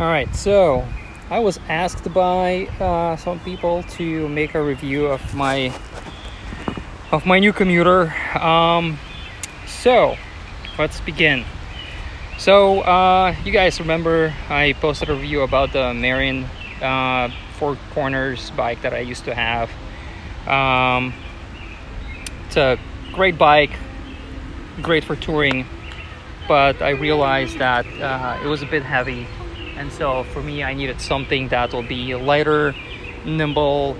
All right, so I was asked by some people to make a review of my new commuter. So let's begin. So you guys remember I posted a review about the Marion four corners bike that I used to have. It's a great bike, great for touring, but I realized that it was a bit heavy. And so for me, I needed something that will be lighter, nimble,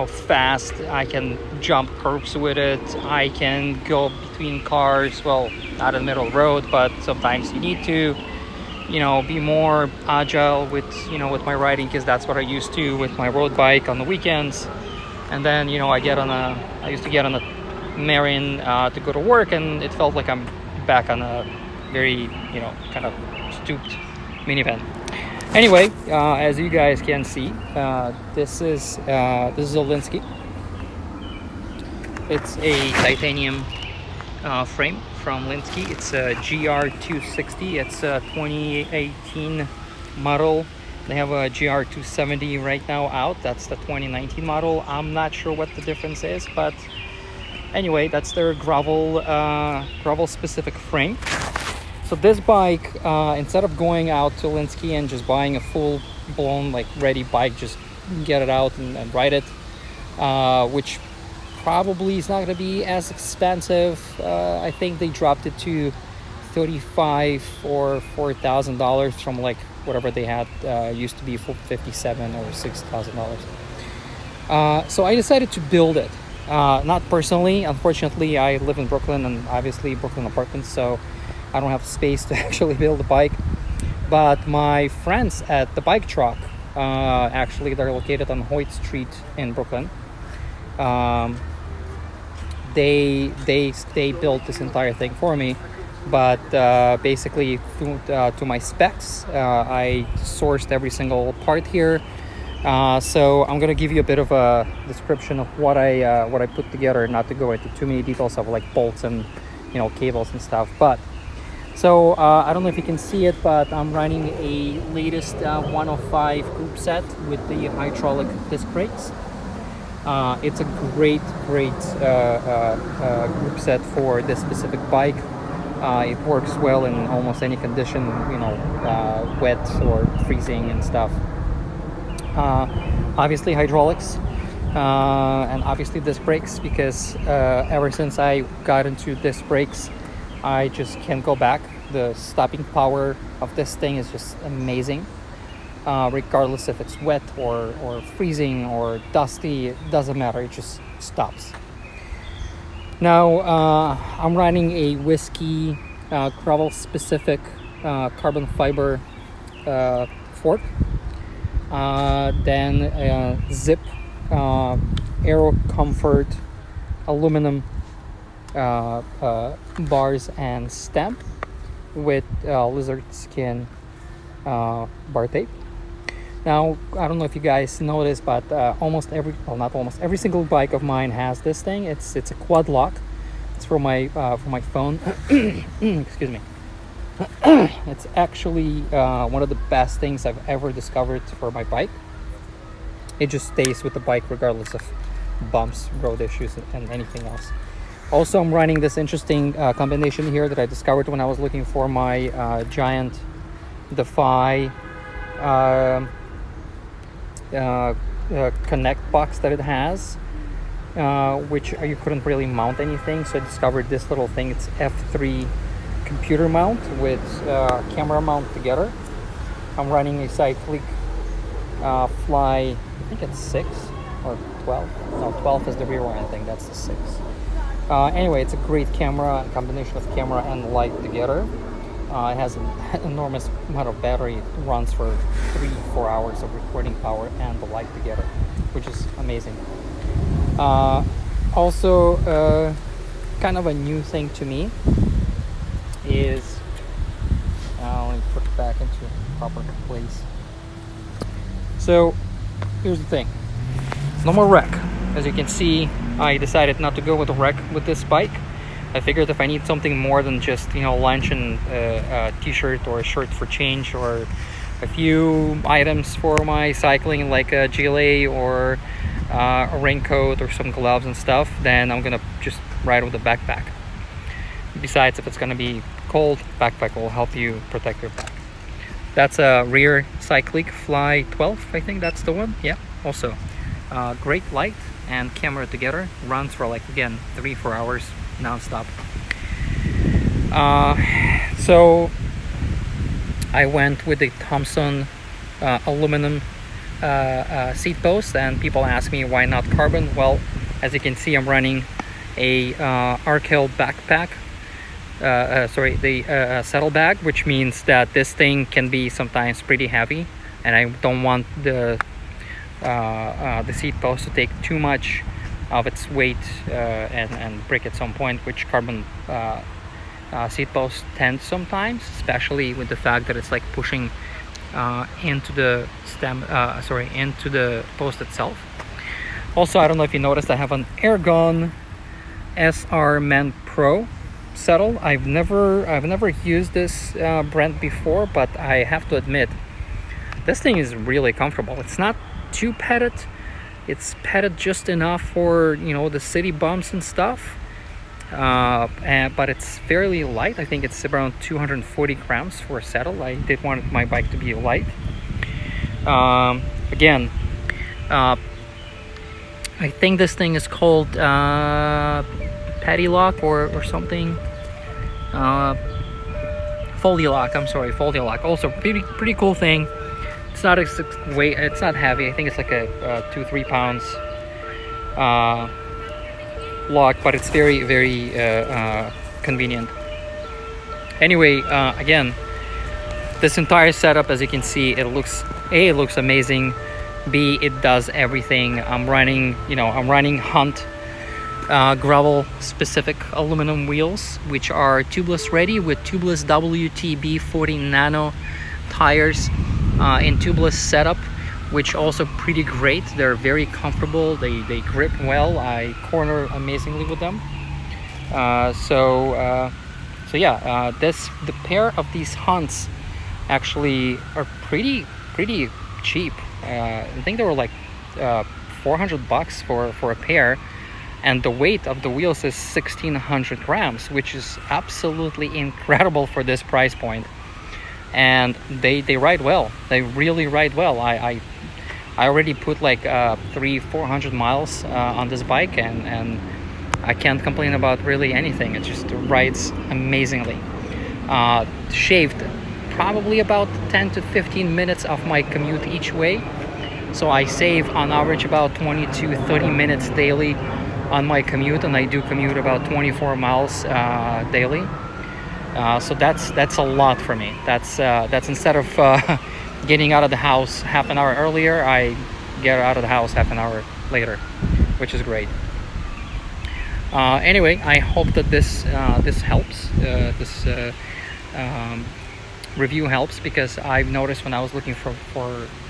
fast. I can jump curbs with it. I can go between cars. Well, not in the middle of the road, but sometimes you need to, be more agile with my riding, because that's what I used to with my road bike on the weekends. And then, I used to get on a Marion to go to work, and it felt like I'm back on a very, kind of stooped minivan. Anyway, as you guys can see, this is a Lynskey. It's a titanium frame from Lynskey. It's a GR260. It's a 2018 model. They have a GR270 right now out. That's the 2019 model. I'm not sure what the difference is, but anyway, that's their gravel specific frame. So this bike, instead of going out to Lynskey and just buying a full-blown ready bike, just get it out and ride it, which probably is not going to be as expensive. I think they dropped it to $35,000 or $4,000 from whatever they had used to be for $57,000 or $6,000. So I decided to build it. Not personally. Unfortunately, I live in Brooklyn, and obviously Brooklyn apartments, so I don't have space to actually build a bike. But my friends at the bike truck, actually they're located on Hoyt Street in Brooklyn. They built this entire thing for me, but basically to my specs, I sourced every single part here. So I'm gonna give you a bit of a description of what I put together, not to go into too many details of bolts and cables and stuff. But so I don't know if you can see it, but I'm running a latest 105 group set with the hydraulic disc brakes. It's a great group set for this specific bike. It works well in almost any condition, wet or freezing and stuff. Obviously hydraulics, and obviously disc brakes, because ever since I got into disc brakes, I just can't go back. The stopping power of this thing is just amazing. Regardless if it's wet or freezing or dusty, it doesn't matter, it just stops. Now I'm running a Whiskey gravel specific carbon fiber fork, then Zip Aero Comfort aluminum bars and stem with lizard skin bar tape. Now, I don't know if you guys know this, but not almost every single bike of mine has this thing. It's a quad lock. It's for my phone. Excuse me. It's actually one of the best things I've ever discovered for my bike. It just stays with the bike regardless of bumps, road issues, and anything else. Also, I'm running this interesting combination here that I discovered when I was looking for my giant Defy Connect box that it has, which you couldn't really mount anything. So I discovered this little thing. It's F3 computer mount with camera mount together. I'm running a Cyclic Fly, I think it's 6 or 12. No, 12 is the rear one, I think that's the 6. Anyway, it's a great camera, a combination of camera and light together. It has an enormous amount of battery. It runs for 3-4 hours of recording power and the light together, which is amazing. Also, kind of a new thing to me is, let me put it back into proper place. So, here's the thing. No more wreck. As you can see, I decided not to go with a wreck with this bike. I figured if I need something more than just lunch and a t-shirt or a shirt for change or a few items for my cycling, like a gilet or a raincoat or some gloves and stuff, then I'm gonna just ride with a backpack. Besides, if it's gonna be cold, backpack will help you protect your back. That's a rear Cyclic Fly 12, I think that's the one. Yeah, also great light and camera together. Runs for like, again, 3-4 hours non-stop. So I went with the Thompson aluminum seat post, and people ask me why not carbon. Well, as you can see, I'm running a Arkell backpack, the saddlebag, which means that this thing can be sometimes pretty heavy, and I don't want the seat post to take too much of its weight and break at some point, which carbon seat posts tend sometimes, especially with the fact that it's like pushing into the into the post itself. Also, I don't know if you noticed, I have an Airgun SR Man Pro saddle. I've never used this brand before, but I have to admit, this thing is really comfortable. It's not too padded. It's padded just enough for, you know, the city bumps and stuff. But it's fairly light. I think it's around 240 grams for a saddle. I did want my bike to be light. Again, I think this thing is called Paddy Lock or something. Foldy Lock. I'm sorry, Foldy Lock. Also, pretty cool thing. It's not weight. It's not heavy. I think it's like a 2-3 pounds lock, but it's very convenient. Anyway, again, this entire setup, as you can see, it looks amazing. B, it does everything. I'm running Hunt gravel specific aluminum wheels, which are tubeless ready with tubeless WTB 40 nano tires in tubeless setup, which also pretty great. They're very comfortable. They grip well. I corner amazingly with them. So yeah, the pair of these Hunts actually are pretty cheap. I think they were like $400 for a pair, and the weight of the wheels is 1,600 grams, which is absolutely incredible for this price point. And they ride well. They really ride well. I already put like 300-400 miles on this bike, and I can't complain about really anything. It just rides amazingly. Shaved probably about 10 to 15 minutes of my commute each way, so I save on average about 20 to 30 minutes daily on my commute, and I do commute about 24 miles daily. So that's a lot for me. That's instead of getting out of the house half an hour earlier, I get out of the house half an hour later, which is great. Anyway, I hope that this helps. This review helps, because I've noticed when I was looking for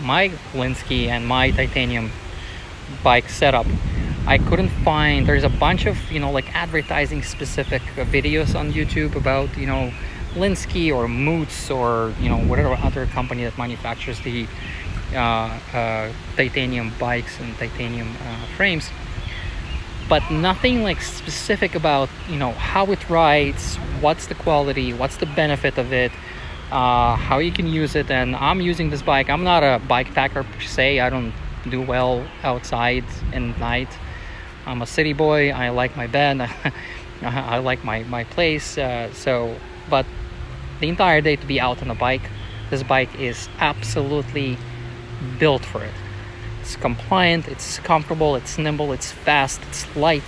my Lynskey and my titanium bike setup, I couldn't find. There's a bunch of like advertising specific videos on YouTube about Lynskey or Moots or whatever other company that manufactures the titanium bikes and titanium frames, but nothing like specific about how it rides, what's the quality, what's the benefit of it, how you can use it. And I'm using this bike. I'm not a bike packer per se. I don't do well outside in night. I'm a city boy. I like my bed. I like my place. But the entire day to be out on a bike, this bike is absolutely built for it. It's compliant, it's comfortable, it's nimble, it's fast, it's light.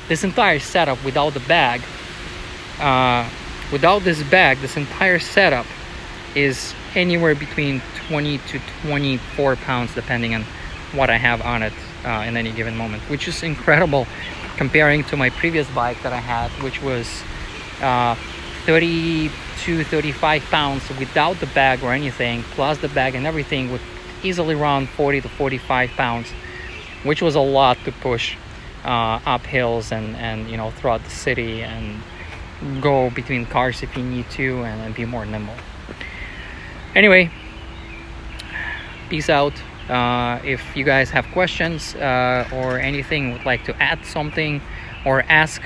This entire setup without the bag, this entire setup is anywhere between 20 to 24 pounds depending on what I have on it in any given moment, which is incredible comparing to my previous bike that I had, which was 30 to 35 pounds without the bag or anything, plus the bag and everything, would easily around 40 to 45 pounds, which was a lot to push up hills and throughout the city, and go between cars if you need to, and be more nimble. Anyway, Peace out. If you guys have questions or anything, would like to add something or ask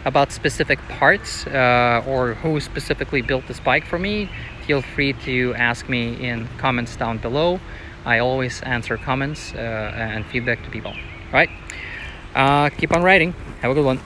about specific parts or who specifically built this bike for me, feel free to ask me in comments down below. I always answer comments and feedback to people. All right, keep on riding. Have a good one.